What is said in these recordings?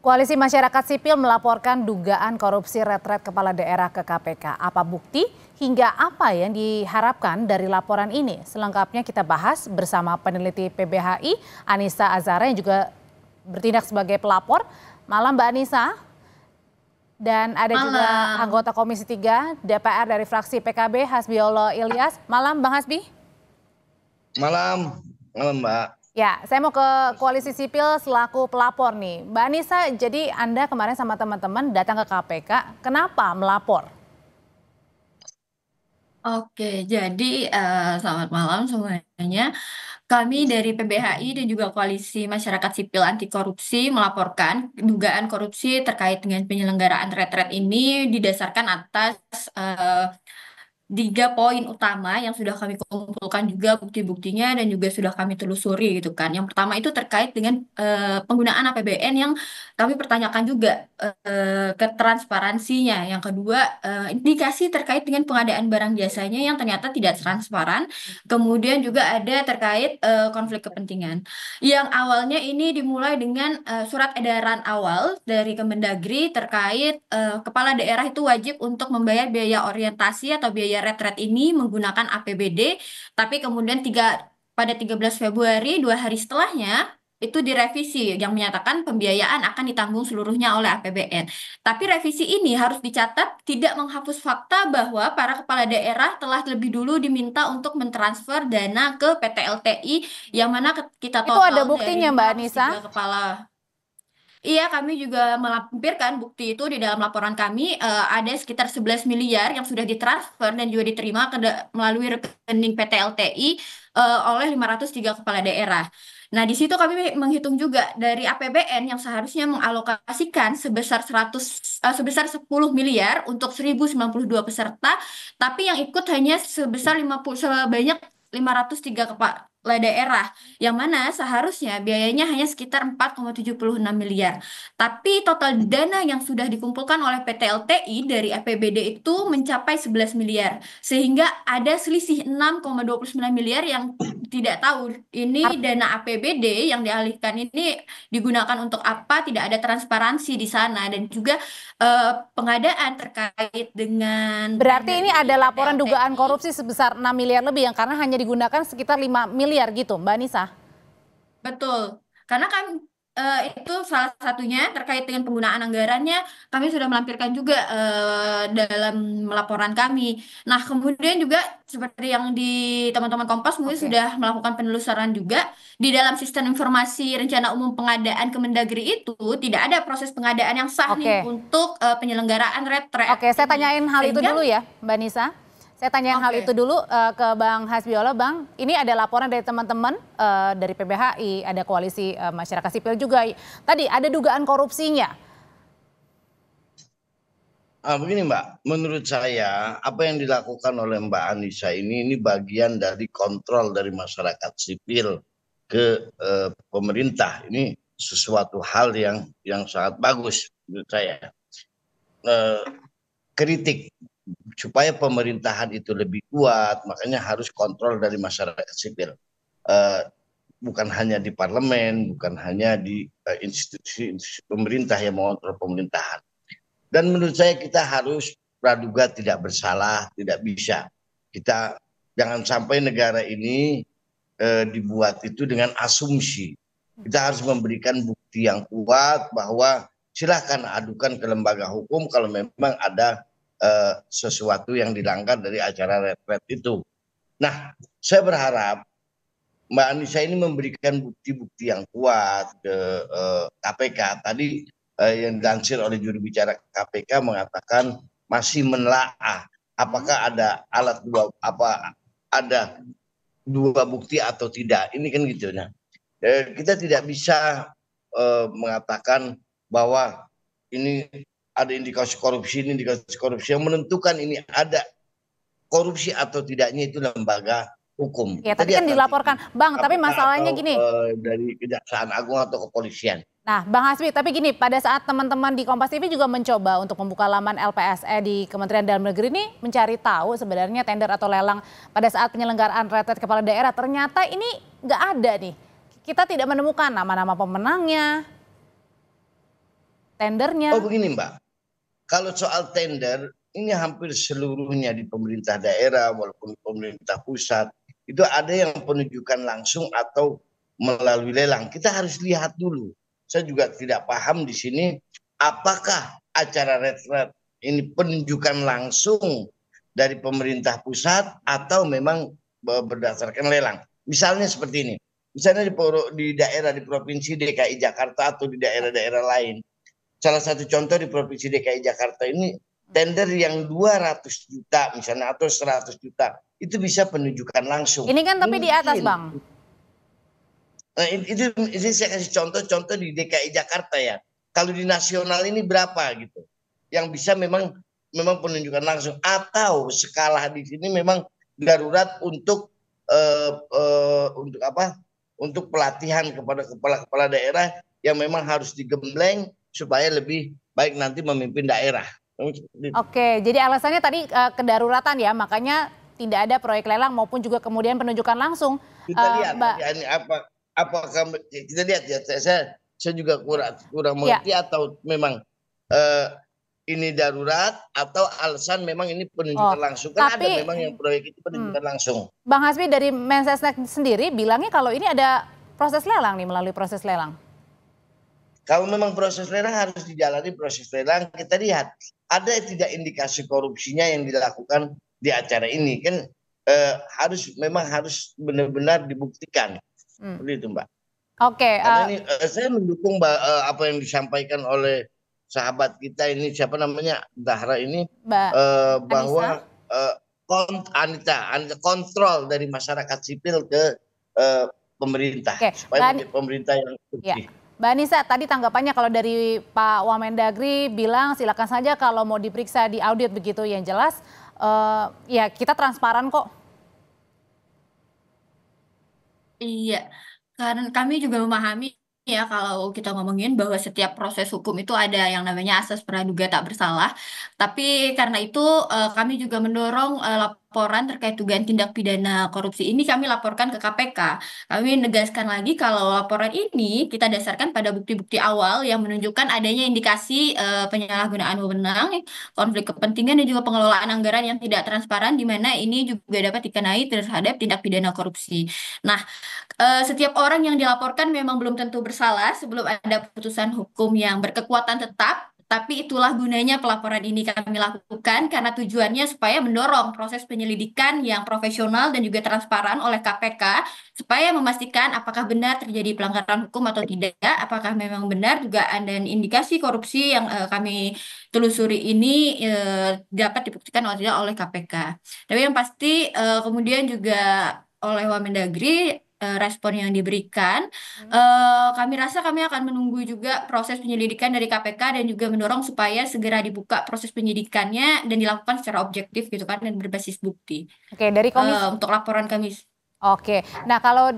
Koalisi Masyarakat Sipil melaporkan dugaan korupsi retret kepala daerah ke KPK. Apa bukti hingga apa yang diharapkan dari laporan ini? Selengkapnya kita bahas bersama peneliti PBHI Anissa Azhara yang juga bertindak sebagai pelapor. Malam Mbak Anissa. Dan ada juga anggota Komisi 3 DPR dari fraksi PKB Hasbiollah Ilyas. Malam Bang Hasbi. Malam Mbak. Ya, saya mau ke Koalisi Sipil selaku pelapor nih. Mbak Anissa, jadi Anda kemarin sama teman-teman datang ke KPK, kenapa melapor? Oke, jadi selamat malam semuanya. Kami dari PBHI dan juga Koalisi Masyarakat Sipil Anti Korupsi melaporkan dugaan korupsi terkait dengan penyelenggaraan retret ini didasarkan atas 3 poin utama yang sudah kami kumpulkan juga bukti-buktinya dan juga sudah kami telusuri gitu kan. Yang pertama itu terkait dengan penggunaan APBN yang kami pertanyakan juga ketransparansinya. Yang kedua indikasi terkait dengan pengadaan barang jasanya yang ternyata tidak transparan. Kemudian juga ada terkait konflik kepentingan. Yang awalnya ini dimulai dengan surat edaran awal dari Kemendagri terkait kepala daerah itu wajib untuk membayar biaya orientasi atau biaya retret ini menggunakan APBD, tapi kemudian pada 13 Februari 2 hari setelahnya itu direvisi yang menyatakan pembiayaan akan ditanggung seluruhnya oleh APBN. Tapi revisi ini harus dicatat tidak menghapus fakta bahwa para kepala daerah telah lebih dulu diminta untuk mentransfer dana ke PT LTI yang mana kita total itu ada buktinya Mbak Anissa? Kepala. Iya, kami juga melampirkan bukti itu di dalam laporan kami. Ada sekitar 11 miliar yang sudah ditransfer dan juga diterima melalui rekening PT LTI oleh 503 kepala daerah. Nah, di situ kami menghitung juga dari APBN yang seharusnya mengalokasikan sebesar 10 miliar untuk 1092 peserta, tapi yang ikut hanya sebanyak 503 kepala daerah, yang mana seharusnya biayanya hanya sekitar 4,76 miliar. Tapi total dana yang sudah dikumpulkan oleh PT LTI dari APBD itu mencapai 11 miliar. Sehingga ada selisih 6,29 miliar yang tidak tahu ini dana APBD yang dialihkan ini digunakan untuk apa, tidak ada transparansi di sana. Dan juga pengadaan terkait dengan... Berarti ini ada laporan dugaan korupsi sebesar 6 miliar lebih yang karena hanya digunakan sekitar 5 miliar gitu Mbak Anissa? Betul, karena kan itu salah satunya terkait dengan penggunaan anggarannya kami sudah melampirkan juga dalam laporan kami. Nah, kemudian juga seperti yang di teman-teman Kompas mungkin sudah melakukan penelusuran juga di dalam sistem informasi rencana umum pengadaan Kemendagri itu tidak ada proses pengadaan yang sah nih untuk penyelenggaraan retret. Oke, saya tanyain hal itu dulu ya Mbak Anissa. Saya tanya hal itu dulu ke Bang Hasbiollah. Bang, ini ada laporan dari teman-teman dari PBHI, ada Koalisi Masyarakat Sipil juga. Tadi ada dugaan korupsinya. Begini Mbak, menurut saya apa yang dilakukan oleh Mbak Anissa ini bagian dari kontrol dari masyarakat sipil ke pemerintah. Ini sesuatu hal yang sangat bagus menurut saya. Kritik supaya pemerintahan itu lebih kuat, makanya harus kontrol dari masyarakat sipil. Bukan hanya di parlemen, bukan hanya di institusi pemerintah yang mengontrol pemerintahan. Dan menurut saya kita harus praduga tidak bersalah, tidak bisa. Kita jangan sampai negara ini dibuat itu dengan asumsi. Kita harus memberikan bukti yang kuat bahwa silahkan adukan ke lembaga hukum kalau memang ada sesuatu yang dilanggar dari acara retret itu. Nah, saya berharap Mbak Anissa ini memberikan bukti-bukti yang kuat ke KPK. Tadi yang dilansir oleh juru bicara KPK mengatakan masih menelaah apakah ada ada dua bukti atau tidak. Ini kan gitu. Nah, kita tidak bisa mengatakan bahwa ini ada indikasi korupsi, ini indikasi korupsi. Yang menentukan ini ada korupsi atau tidaknya itu lembaga hukum. Ya, tadi kan dilaporkan. Bang, tapi masalahnya gini. Dari Kejaksaan Agung atau kepolisian. Nah, Bang Hasbi, tapi gini, pada saat teman-teman di Kompas TV juga mencoba untuk membuka laman LPSE di Kementerian Dalam Negeri ini mencari tahu sebenarnya tender atau lelang pada saat penyelenggaraan retret kepala daerah, ternyata ini nggak ada nih. Kita tidak menemukan nama-nama pemenangnya. tendernya? Oh begini Mbak, kalau soal tender ini hampir seluruhnya di pemerintah daerah walaupun pemerintah pusat itu ada yang penunjukan langsung atau melalui lelang. Kita harus lihat dulu. Saya juga tidak paham di sini apakah acara retret ini penunjukan langsung dari pemerintah pusat atau memang berdasarkan lelang. Misalnya seperti ini. Misalnya di daerah di provinsi DKI Jakarta atau di daerah-daerah lain. Salah satu contoh di provinsi DKI Jakarta ini tender yang 200 juta misalnya atau 100 juta itu bisa penunjukan langsung. Ini kan tapi di atas Bang. Nah, itu saya kasih contoh-contoh di DKI Jakarta ya. Kalau di nasional ini berapa gitu? Yang bisa memang penunjukan langsung atau skala di sini memang darurat untuk apa? Untuk pelatihan kepada kepala-kepala daerah yang memang harus digembleng supaya lebih baik nanti memimpin daerah. Oke, jadi alasannya tadi kedaruratan ya, makanya tidak ada proyek lelang maupun juga kemudian penunjukan langsung. Kita lihat ini apakah kita lihat ya, saya juga kurang mengerti atau memang ini darurat atau alasan memang ini penunjukan langsung. Kan ada memang yang proyek itu penunjukan langsung. Bang Hasbi dari Mensesnek sendiri bilangnya kalau ini ada proses lelang nih, melalui proses lelang. Kalau memang proses lelang harus dijalani proses lelang, kita lihat ada tidak indikasi korupsinya yang dilakukan di acara ini kan harus benar-benar dibuktikan. Seperti itu Mbak. Oke. Karena ini saya mendukung apa yang disampaikan oleh sahabat kita ini siapa namanya Dahra ini bahwa Anita kontrol dari masyarakat sipil ke pemerintah supaya pemerintah yang bersih. Mbak Anissa, tadi tanggapannya kalau dari Pak Wamendagri bilang silakan saja kalau mau diperiksa di audit begitu, yang jelas ya kita transparan kok. Iya, karena kami juga memahami ya kalau kita ngomongin bahwa setiap proses hukum itu ada yang namanya asas praduga tak bersalah. Tapi karena itu kami juga mendorong laporan terkait dugaan tindak pidana korupsi ini kami laporkan ke KPK. Kami menegaskan lagi kalau laporan ini kita dasarkan pada bukti-bukti awal yang menunjukkan adanya indikasi penyalahgunaan wewenang, konflik kepentingan dan juga pengelolaan anggaran yang tidak transparan di mana ini juga dapat dikenai terhadap tindak pidana korupsi. Nah, setiap orang yang dilaporkan memang belum tentu bersalah sebelum ada putusan hukum yang berkekuatan tetap, tapi itulah gunanya pelaporan ini kami lakukan karena tujuannya supaya mendorong proses penyelidikan yang profesional dan juga transparan oleh KPK supaya memastikan apakah benar terjadi pelanggaran hukum atau tidak, apakah memang benar juga ada indikasi korupsi yang kami telusuri ini dapat dibuktikan atau tidak oleh KPK. Tapi yang pasti kemudian juga oleh Wamendagri respon yang diberikan, kami rasa kami akan menunggu juga proses penyelidikan dari KPK dan juga mendorong supaya segera dibuka proses penyidikannya dan dilakukan secara objektif gitu kan dan berbasis bukti. Oke, dari komisi untuk laporan kami. Oke, nah kalau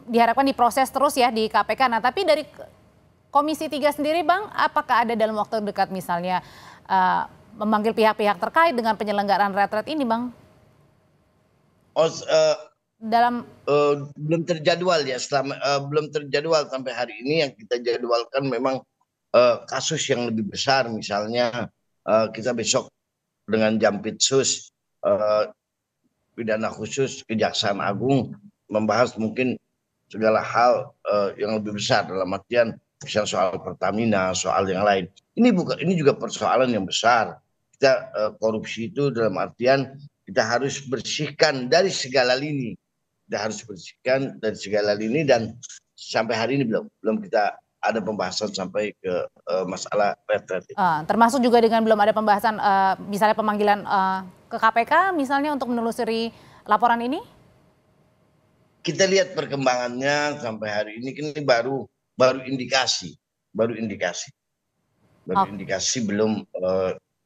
diharapkan diproses terus ya di KPK. Nah tapi dari Komisi 3 sendiri Bang, apakah ada dalam waktu dekat misalnya memanggil pihak-pihak terkait dengan penyelenggaraan retret ini Bang? Belum terjadwal ya, belum terjadwal sampai hari ini. Yang kita jadwalkan memang kasus yang lebih besar, misalnya kita besok dengan Jampitsus pidana khusus Kejaksaan Agung membahas mungkin segala hal yang lebih besar dalam artian misalnya soal Pertamina, soal yang lain. Ini juga persoalan yang besar. Kita korupsi itu dalam artian kita harus bersihkan dari segala lini. Kita harus bersihkan dari segala lini dan sampai hari ini belum kita ada pembahasan sampai ke masalah retret. Termasuk juga dengan belum ada pembahasan misalnya pemanggilan ke KPK misalnya untuk menelusuri laporan ini? Kita lihat perkembangannya sampai hari ini baru indikasi, indikasi belum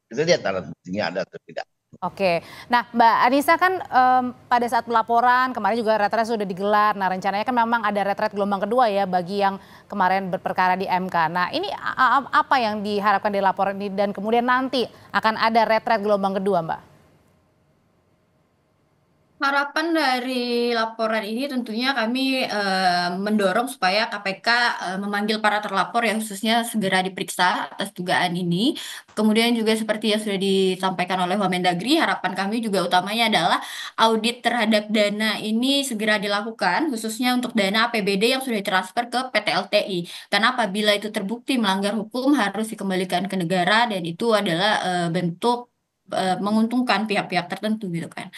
kita lihat alat buktinya ada atau tidak. Oke, nah Mbak Anissa kan pada saat pelaporan kemarin juga retret sudah digelar. Nah rencananya kan memang ada retret gelombang kedua ya bagi yang kemarin berperkara di MK. Nah ini apa yang diharapkan di laporan ini dan kemudian nanti akan ada retret gelombang kedua Mbak? Harapan dari laporan ini tentunya kami mendorong supaya KPK memanggil para terlapor yang khususnya segera diperiksa atas dugaan ini. Kemudian juga seperti yang sudah disampaikan oleh Wamendagri, harapan kami juga utamanya adalah audit terhadap dana ini segera dilakukan, khususnya untuk dana APBD yang sudah ditransfer ke PT LTI. Karena apabila itu terbukti melanggar hukum harus dikembalikan ke negara dan itu adalah bentuk menguntungkan pihak-pihak tertentu gitu kan.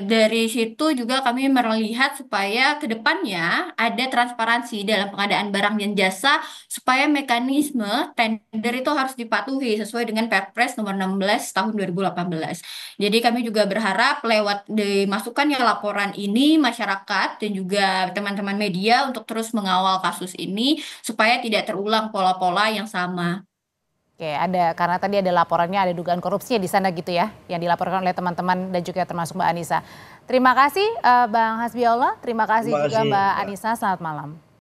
Dari situ juga kami melihat supaya ke depannya ada transparansi dalam pengadaan barang dan jasa supaya mekanisme tender itu harus dipatuhi sesuai dengan Perpres nomor 16 tahun 2018. Jadi kami juga berharap lewat dimasukkannya laporan ini masyarakat dan juga teman-teman media untuk terus mengawal kasus ini supaya tidak terulang pola-pola yang sama. Oke, ada karena tadi ada laporannya ada dugaan korupsi di sana gitu ya, yang dilaporkan oleh teman-teman dan juga termasuk Mbak Anissa. Terima kasih Bang Hasbiollah, terima kasih Terima juga kasih, Mbak Mbak. Anissa, selamat malam.